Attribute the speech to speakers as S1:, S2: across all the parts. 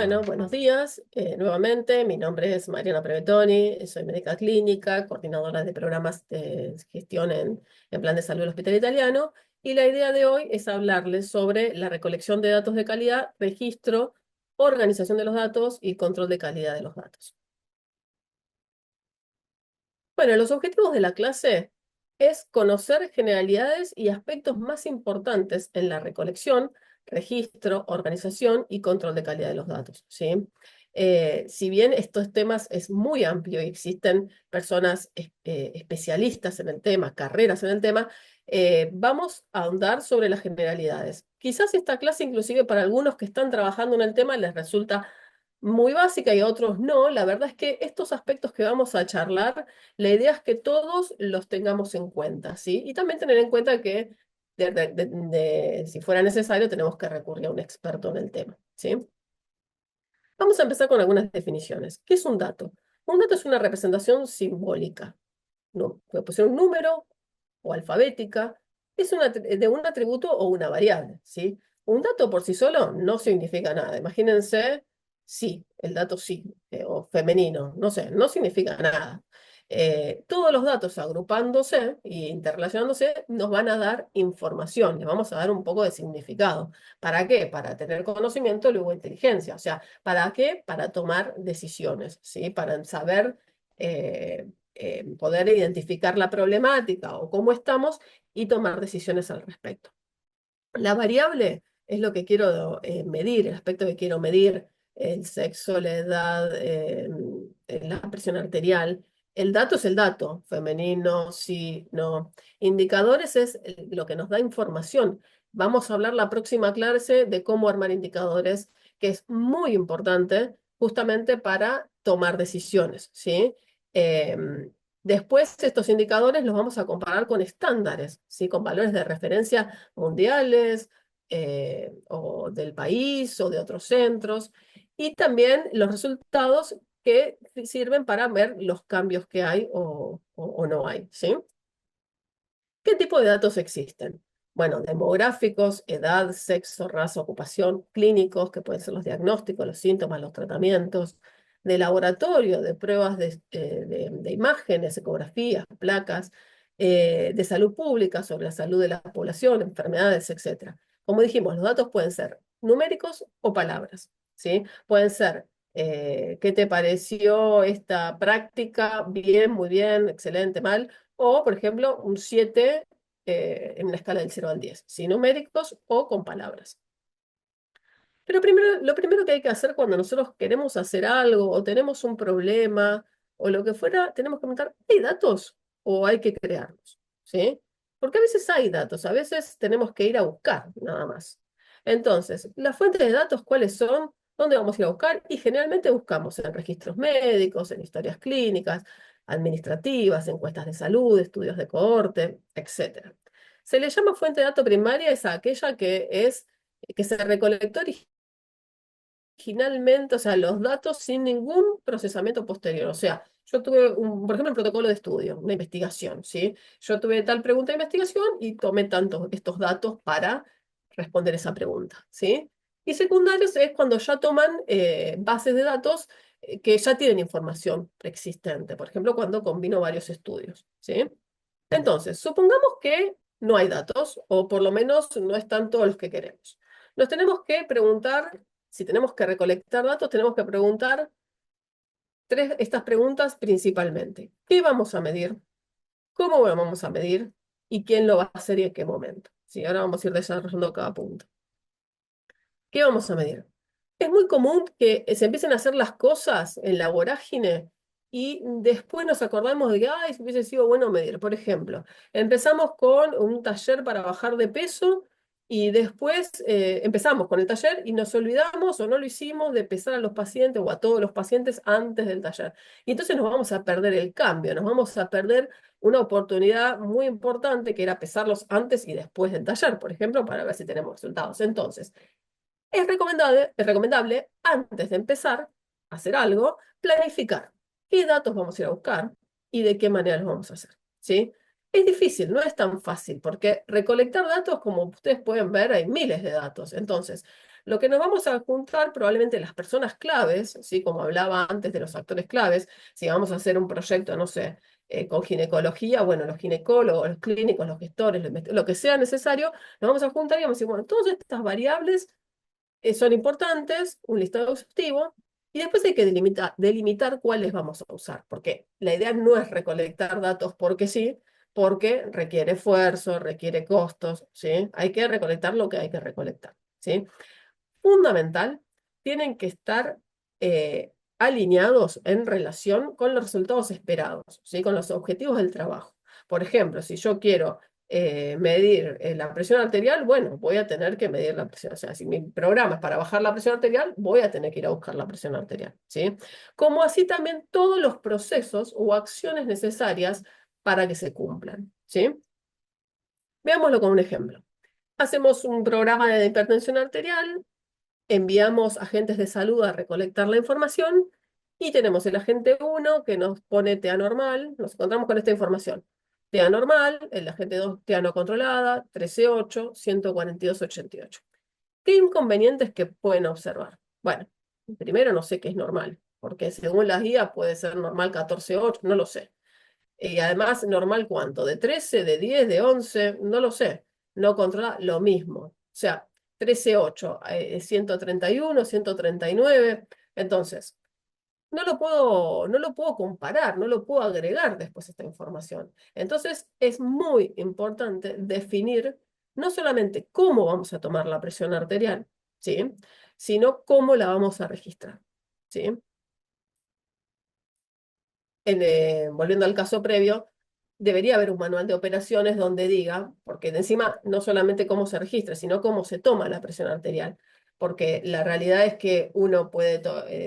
S1: Bueno, buenos días. Nuevamente, mi nombre es Mariana Prevetoni, soy médica clínica, coordinadora de programas de gestión en Plan de Salud del Hospital Italiano, y la idea de hoy es hablarles sobre la recolección de datos de calidad, registro, organización de los datos y control de calidad de los datos. Bueno, los objetivos de la clase es conocer generalidades y aspectos más importantes en la recolección, registro, organización y control de calidad de los datos, ¿sí? Si bien estos temas es muy amplio y existen personas especialistas en el tema, carreras en el tema, vamos a ahondar sobre las generalidades. Quizás esta clase inclusive para algunos que están trabajando en el tema les resulta muy básica y a otros no. La verdad es que estos aspectos que vamos a charlar, la idea es que todos los tengamos en cuenta, ¿sí? Y también tener en cuenta que si fuera necesario tenemos que recurrir a un experto en el tema, ¿sí? Vamos a empezar con algunas definiciones. ¿Qué es un dato? Un dato es una representación simbólica. No, puede ser un número o alfabética. Es de un atributo o una variable, ¿sí? Un dato por sí solo no significa nada. Imagínense, sí, el dato sí, o femenino, no sé, no significa nada. Todos los datos agrupándose e interrelacionándose nos van a dar información, les vamos a dar un poco de significado. ¿Para qué? Para tener conocimiento, luego inteligencia. O sea, ¿para qué? Para tomar decisiones, ¿sí? Para saber, poder identificar la problemática o cómo estamos y tomar decisiones al respecto. La variable es lo que quiero medir, el aspecto que quiero medir, el sexo, la edad, la presión arterial. El dato es el dato, femenino, sí, no. Indicadores es lo que nos da información. Vamos a hablar la próxima clase de cómo armar indicadores, que es muy importante justamente para tomar decisiones, ¿sí? Después estos indicadores los vamos a comparar con estándares, ¿sí? Con valores de referencia mundiales, o del país o de otros centros, y también los resultados que sirven para ver los cambios que hay o no hay, ¿sí? ¿Qué tipo de datos existen? Bueno, demográficos, edad, sexo, raza, ocupación, clínicos, que pueden ser los diagnósticos, los síntomas, los tratamientos, de laboratorio, de pruebas de imágenes, ecografías, placas, de salud pública, sobre la salud de la población, enfermedades, etc. Como dijimos, los datos pueden ser numéricos o palabras, ¿sí? Pueden ser, ¿qué te pareció esta práctica? Bien, muy bien, excelente, mal. O, por ejemplo, un 7 en una escala del 0 al 10, ¿sí? Numéricos o con palabras. Pero primero, lo primero que hay que hacer cuando nosotros queremos hacer algo o tenemos un problema o lo que fuera, tenemos que preguntar, ¿hay datos o hay que crearlos? ¿Sí? Porque a veces hay datos, a veces tenemos que ir a buscar nada más. Entonces, las fuentes de datos, ¿cuáles son? ¿Dónde vamos a ir a buscar? Y generalmente buscamos en registros médicos, en historias clínicas, administrativas, encuestas de salud, estudios de cohorte, etc. Se le llama fuente de datos primaria es aquella que se recolectó originalmente, o sea, los datos sin ningún procesamiento posterior. O sea, yo tuve, por ejemplo, un protocolo de estudio, una investigación, ¿sí? Yo tuve tal pregunta de investigación y tomé estos datos para responder esa pregunta, ¿sí? Y secundarios es cuando ya toman bases de datos que ya tienen información preexistente, por ejemplo, cuando combino varios estudios, ¿sí? Entonces, supongamos que no hay datos, o por lo menos no están todos los que queremos. Nos tenemos que preguntar, si tenemos que recolectar datos, tenemos que preguntar estas preguntas principalmente. ¿Qué vamos a medir? ¿Cómo lo vamos a medir? ¿Y quién lo va a hacer y en qué momento? Sí, ahora vamos a ir desarrollando cada punto. ¿Qué vamos a medir? Es muy común que se empiecen a hacer las cosas en la vorágine y después nos acordamos de que, ay, si hubiese sido bueno medir. Por ejemplo, empezamos con un taller para bajar de peso y después empezamos con el taller y nos olvidamos o no lo hicimos de pesar a los pacientes o a todos los pacientes antes del taller. Y entonces nos vamos a perder el cambio, nos vamos a perder una oportunidad muy importante que era pesarlos antes y después del taller, por ejemplo, para ver si tenemos resultados. Entonces, es recomendable, antes de empezar a hacer algo, planificar qué datos vamos a ir a buscar y de qué manera los vamos a hacer, ¿sí? Es difícil, no es tan fácil, porque recolectar datos, como ustedes pueden ver, hay miles de datos. Entonces, Lo que nos vamos a juntar probablemente las personas claves, ¿sí? Como hablaba antes de los actores claves, si vamos a hacer un proyecto, no sé, con ginecología, bueno, los ginecólogos, los clínicos, los gestores, lo que sea necesario, nos vamos a juntar y vamos a decir, bueno, todas estas variables son importantes, un listado exhaustivo, y después hay que delimitar cuáles vamos a usar, porque la idea no es recolectar datos porque sí, porque requiere esfuerzo, requiere costos, ¿sí? Hay que recolectar lo que hay que recolectar, ¿sí? Fundamental, tienen que estar alineados en relación con los resultados esperados, ¿sí? Con los objetivos del trabajo. Por ejemplo, si yo quiero medir la presión arterial, bueno, voy a tener que medir la presión. O sea, si mi programa es para bajar la presión arterial, voy a tener que ir a buscar la presión arterial, ¿sí? Como así también todos los procesos o acciones necesarias para que se cumplan, ¿sí? Veámoslo con un ejemplo. Hacemos un programa de hipertensión arterial, enviamos agentes de salud a recolectar la información y tenemos el agente 1 que nos pone TA normal, nos encontramos con esta información. TA normal, el agente 2 TA no controlada, 13,8, 142,88. ¿Qué inconvenientes que pueden observar? Bueno, primero no sé qué es normal, porque según las guías puede ser normal 14,8, no lo sé. Y además, ¿normal cuánto? ¿De 13, de 10, de 11? No lo sé. No controla lo mismo. O sea, 13,8, 131, 139. Entonces, no lo puedo comparar, no lo puedo agregar después esta información. Entonces, es muy importante definir no solamente cómo vamos a tomar la presión arterial, ¿sí? Sino cómo la vamos a registrar, ¿sí? Volviendo al caso previo, debería haber un manual de operaciones donde diga, porque de encima no solamente cómo se registra, sino cómo se toma la presión arterial. Porque la realidad es que uno puede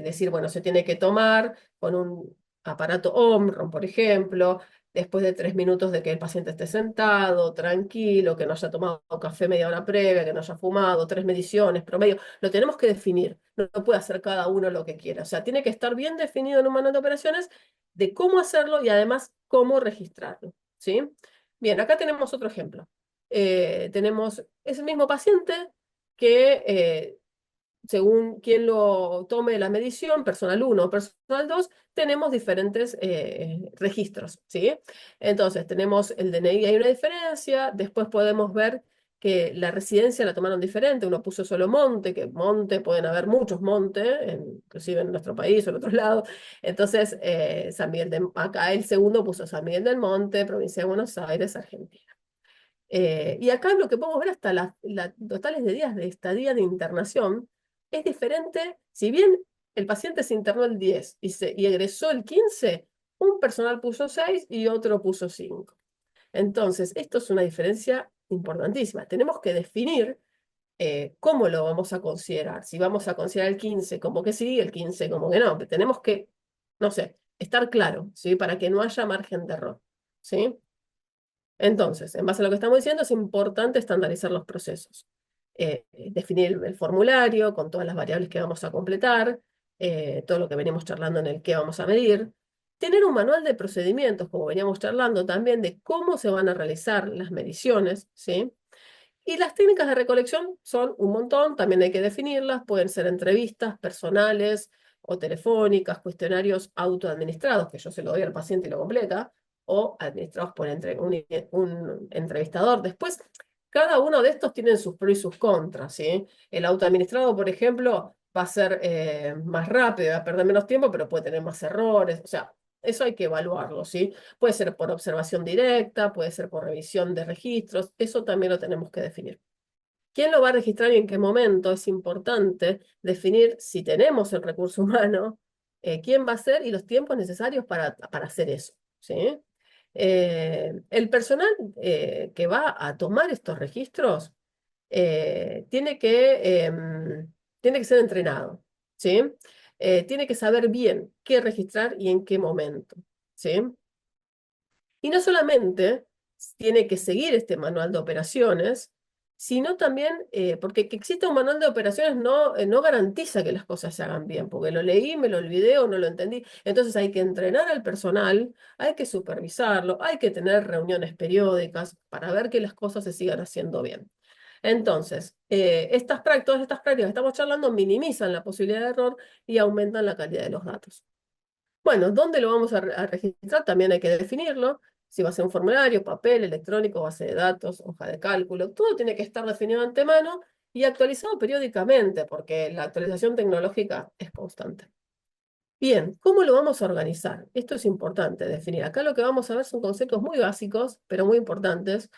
S1: decir, bueno, se tiene que tomar con un aparato Omron, por ejemplo, después de 3 minutos de que el paciente esté sentado, tranquilo, que no haya tomado café media hora previa, que no haya fumado, 3 mediciones, promedio. Lo tenemos que definir. No puede hacer cada uno lo que quiera. O sea, tiene que estar bien definido en un manual de operaciones de cómo hacerlo y además cómo registrarlo, ¿sí? Bien, acá tenemos otro ejemplo. Tenemos ese mismo paciente que según quien lo tome la medición, personal 1 o personal 2, tenemos diferentes registros, ¿sí? Entonces, tenemos el DNI, hay una diferencia, después podemos ver que la residencia la tomaron diferente, uno puso solo Monte, que Monte, pueden haber muchos Monte, inclusive en nuestro país o en otros lados, entonces acá el segundo puso San Miguel del Monte, provincia de Buenos Aires, Argentina. Y acá lo que podemos ver hasta las totales de días de estadía de internación es diferente. Si bien el paciente se internó el 10 y egresó el 15, un personal puso 6 y otro puso 5. Entonces, esto es una diferencia importantísima. Tenemos que definir cómo lo vamos a considerar. Si vamos a considerar el 15 como que sí, el 15 como que no. Tenemos que, no sé, estar claro, ¿sí? Para que no haya margen de error, ¿sí? Entonces, en base a lo que estamos diciendo, es importante estandarizar los procesos. Definir el formulario con todas las variables que vamos a completar, todo lo que venimos charlando en el que vamos a medir. Tener un manual de procedimientos, como veníamos charlando también, de cómo se van a realizar las mediciones, ¿sí? Y las técnicas de recolección son un montón, también hay que definirlas, pueden ser entrevistas personales o telefónicas, cuestionarios autoadministrados, que yo se lo doy al paciente y lo completa, o administrados por un entrevistador. Después, cada uno de estos tiene sus pros y sus contras, ¿sí? El autoadministrado, por ejemplo, va a ser más rápido, va a perder menos tiempo, pero puede tener más errores, o sea, eso hay que evaluarlo, ¿sí? Puede ser por observación directa, puede ser por revisión de registros, eso también lo tenemos que definir. ¿Quién lo va a registrar y en qué momento? Es importante definir si tenemos el recurso humano, quién va a ser y los tiempos necesarios para hacer eso, ¿sí? El personal que va a tomar estos registros eh, tiene que, tiene que ser entrenado, ¿sí? Tiene que saber bien qué registrar y en qué momento, ¿sí? Y no solamente tiene que seguir este manual de operaciones, sino también, porque que exista un manual de operaciones no garantiza que las cosas se hagan bien, porque lo leí, me lo olvidé o no lo entendí. Entonces hay que entrenar al personal, hay que supervisarlo, hay que tener reuniones periódicas para ver que las cosas se sigan haciendo bien. Entonces, todas estas prácticas que estamos charlando minimizan la posibilidad de error y aumentan la calidad de los datos. Bueno, ¿dónde lo vamos a registrar? También hay que definirlo. Si va a ser un formulario, papel, electrónico, base de datos, hoja de cálculo, todo tiene que estar definido de antemano y actualizado periódicamente, porque la actualización tecnológica es constante. Bien, ¿cómo lo vamos a organizar? Esto es importante definir. Acá lo que vamos a ver son conceptos muy básicos, pero muy importantes,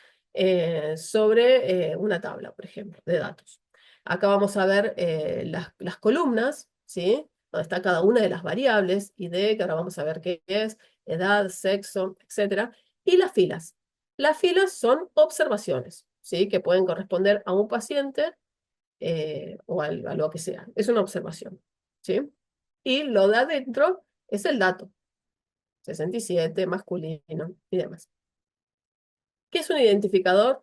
S1: sobre una tabla, por ejemplo, de datos. Acá vamos a ver las columnas, ¿sí? Donde está cada una de las variables, ID, que ahora vamos a ver qué es, edad, sexo, etcétera. Y las filas. Las filas son observaciones, ¿sí? Que pueden corresponder a un paciente a lo que sea. Es una observación, ¿sí? Y lo de adentro es el dato, 67, masculino y demás. ¿Qué es un identificador?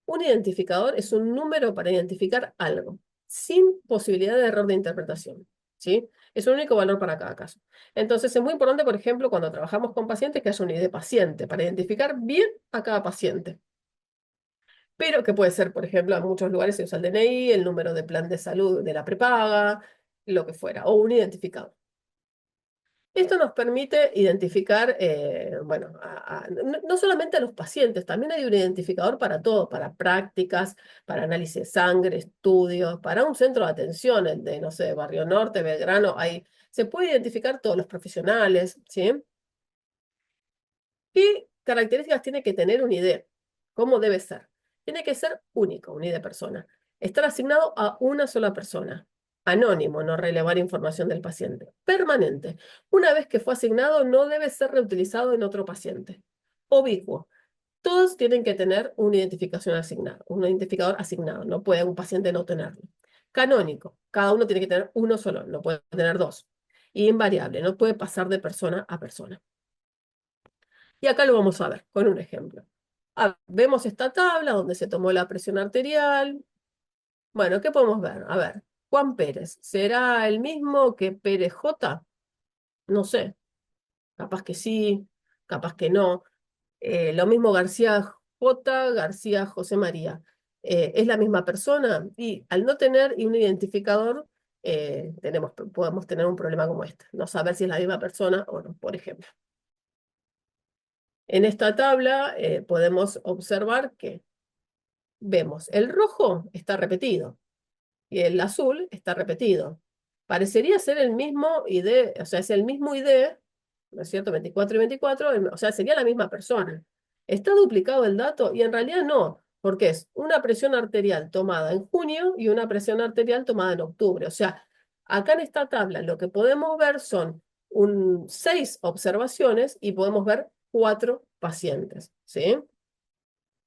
S1: Un identificador es un número para identificar algo, sin posibilidad de error de interpretación, ¿sí? Es un único valor para cada caso. Entonces es muy importante, por ejemplo, cuando trabajamos con pacientes, que haya un ID paciente para identificar bien a cada paciente. Pero que puede ser, por ejemplo, en muchos lugares se usa el DNI, el número de plan de salud de la prepaga, lo que fuera, o un identificador. Esto nos permite identificar, bueno, no solamente a los pacientes, también hay un identificador para todo, para prácticas, para análisis de sangre, estudios, para un centro de atención, el de, no sé, Barrio Norte, Belgrano, se puede identificar todos los profesionales, ¿sí? ¿Qué características tiene que tener un ID? ¿Cómo debe ser? Tiene que ser único, un ID persona. Estar asignado a una sola persona. Anónimo, no relevar información del paciente. Permanente. Una vez que fue asignado, no debe ser reutilizado en otro paciente. Ubicuo. Todos tienen que tener una identificación asignada, un identificador asignado. No puede un paciente no tenerlo. Canónico. Cada uno tiene que tener uno solo, no puede tener dos. Y invariable, no puede pasar de persona a persona. Y acá lo vamos a ver con un ejemplo. Vemos esta tabla donde se tomó la presión arterial. Bueno, ¿qué podemos ver? A ver, Juan Pérez, ¿será el mismo que Pérez J? No sé, capaz que sí, capaz que no. Lo mismo García J, García José María. ¿Es la misma persona? Y al no tener un identificador, podemos tener un problema como este, no saber si es la misma persona o no, por ejemplo. En esta tabla podemos observar que vemos el rojo está repetido y el azul está repetido. Parecería ser el mismo ID, o sea, es el mismo ID, ¿no es cierto? 24 y 24, o sea, sería la misma persona. Está duplicado el dato y en realidad no, porque es una presión arterial tomada en junio y una presión arterial tomada en octubre. O sea, acá en esta tabla lo que podemos ver son 6 observaciones y podemos ver 4 pacientes, ¿sí?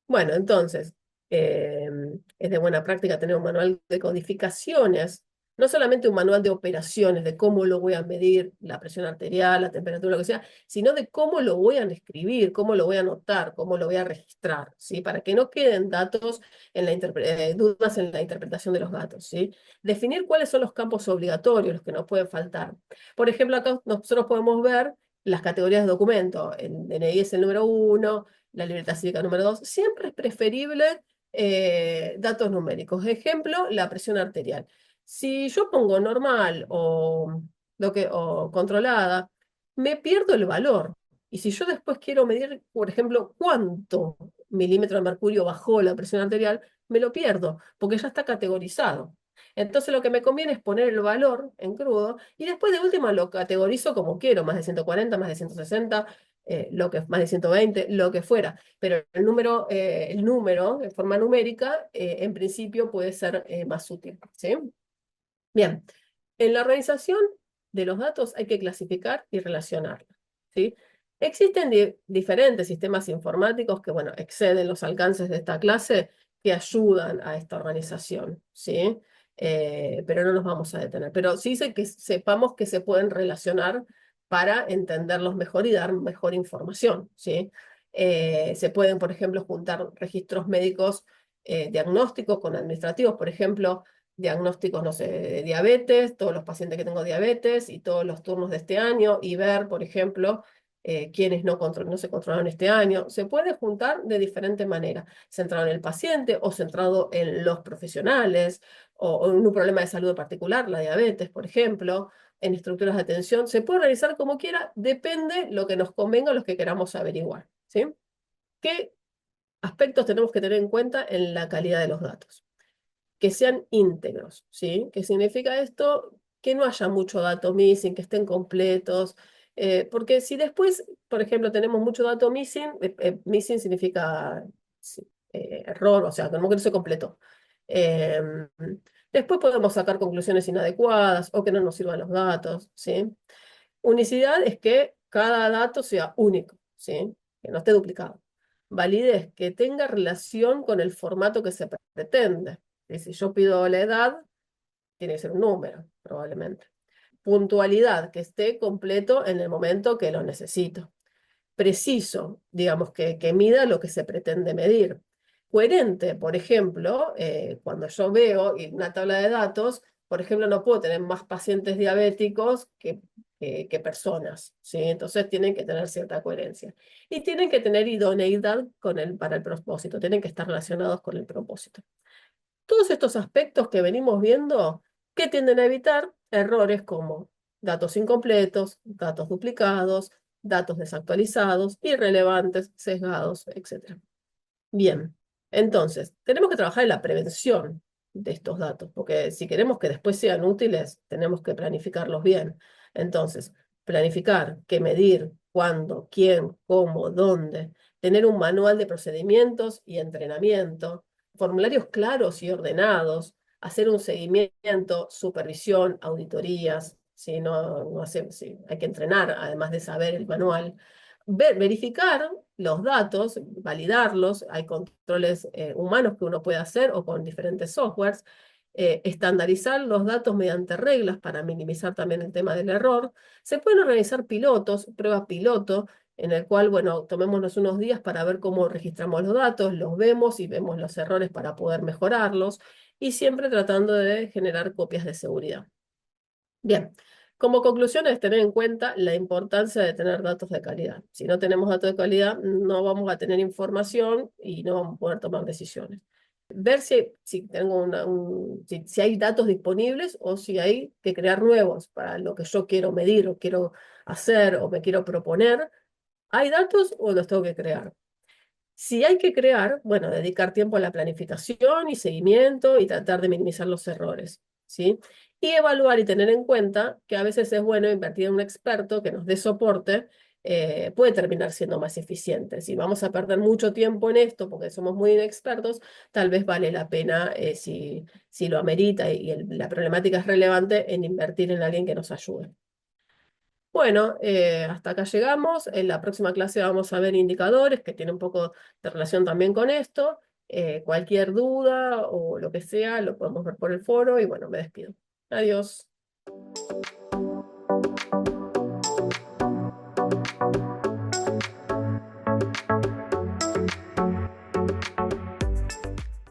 S1: Bueno, entonces, es de buena práctica tener un manual de codificaciones, no solamente un manual de operaciones, de cómo lo voy a medir, la presión arterial, la temperatura, lo que sea, sino de cómo lo voy a escribir, cómo lo voy a anotar, cómo lo voy a registrar, ¿sí? Para que no queden datos dudas en la interpretación de los datos, ¿sí? Definir cuáles son los campos obligatorios, los que no pueden faltar. Por ejemplo, acá nosotros podemos ver las categorías de documento. El DNI es el número 1, la libreta cívica número 2, siempre es preferible datos numéricos. Ejemplo, la presión arterial. Si yo pongo normal o controlada, me pierdo el valor. Y si yo después quiero medir, por ejemplo, cuánto milímetro de mercurio bajó la presión arterial, me lo pierdo, porque ya está categorizado. Entonces lo que me conviene es poner el valor en crudo y después de última lo categorizo como quiero, más de 140, más de 160, más de 120, lo que fuera. Pero el número de forma numérica, en principio puede ser más útil, ¿sí? Bien, en la organización de los datos hay que clasificar y relacionarlos, ¿sí? Existen diferentes sistemas informáticos que, bueno, exceden los alcances de esta clase, que ayudan a esta organización, ¿sí? Pero no nos vamos a detener. Pero sí que sepamos que se pueden relacionar para entenderlos mejor y dar mejor información, ¿sí? Se pueden, por ejemplo, juntar registros médicos diagnósticos con administrativos, por ejemplo, diagnósticos, no sé, de diabetes, todos los pacientes que tengo diabetes y todos los turnos de este año, y ver, por ejemplo, quiénes no se controlaron este año. Se puede juntar de diferente manera, centrado en el paciente o centrado en los profesionales o en un problema de salud particular, la diabetes, por ejemplo, en estructuras de atención. Se puede realizar como quiera, depende lo que nos convenga o los que queramos averiguar, ¿sí? ¿Qué aspectos tenemos que tener en cuenta en la calidad de los datos? Que sean íntegros, ¿sí? ¿Qué significa esto? Que no haya mucho dato missing, que estén completos, porque si después, por ejemplo, tenemos mucho dato missing, missing significa sí, error, o sea, como que no se completó. Em, Después podemos sacar conclusiones inadecuadas o que no nos sirvan los datos, ¿sí? Unicidad es que cada dato sea único, ¿sí? Que no esté duplicado. Validez, que tenga relación con el formato que se pretende. Y si yo pido la edad, tiene que ser un número, probablemente. Puntualidad, que esté completo en el momento que lo necesito. Preciso, digamos, que mida lo que se pretende medir. Coherente, por ejemplo, cuando yo veo una tabla de datos, por ejemplo, no puedo tener más pacientes diabéticos que personas, ¿sí? Entonces tienen que tener cierta coherencia. Y tienen que tener idoneidad para el propósito, tienen que estar relacionados con el propósito. Todos estos aspectos que venimos viendo, ¿qué tienden a evitar? Errores como datos incompletos, datos duplicados, datos desactualizados, irrelevantes, sesgados, etc. Bien, entonces, tenemos que trabajar en la prevención de estos datos, porque si queremos que después sean útiles, tenemos que planificarlos bien. Entonces, planificar, qué medir, cuándo, quién, cómo, dónde, tener un manual de procedimientos y entrenamiento, formularios claros y ordenados, hacer un seguimiento, supervisión, auditorías, si no, no hace, sí, hay que entrenar, además de saber el manual verificar los datos, validarlos, hay controles humanos que uno puede hacer o con diferentes softwares, estandarizar los datos mediante reglas para minimizar también el tema del error. Se pueden organizar pilotos, pruebas piloto, en el cual, bueno, tomémonos unos días para ver cómo registramos los datos, los vemos y vemos los errores para poder mejorarlos, y siempre tratando de generar copias de seguridad. Bien, como conclusión es tener en cuenta la importancia de tener datos de calidad. Si no tenemos datos de calidad, no vamos a tener información y no vamos a poder tomar decisiones. Ver si tengo si hay datos disponibles o si hay que crear nuevos para lo que yo quiero medir o quiero hacer o me quiero proponer. ¿Hay datos o los tengo que crear? Si hay que crear, bueno, dedicar tiempo a la planificación y seguimiento y tratar de minimizar los errores, ¿sí? Y evaluar y tener en cuenta que a veces es bueno invertir en un experto que nos dé soporte, puede terminar siendo más eficiente. Si vamos a perder mucho tiempo en esto porque somos muy inexpertos, tal vez vale la pena, si lo amerita y la problemática es relevante, en invertir en alguien que nos ayude. Bueno, hasta acá llegamos. En la próxima clase vamos a ver indicadores que tienen un poco de relación también con esto. Cualquier duda o lo que sea lo podemos ver por el foro y bueno, me despido. Adiós.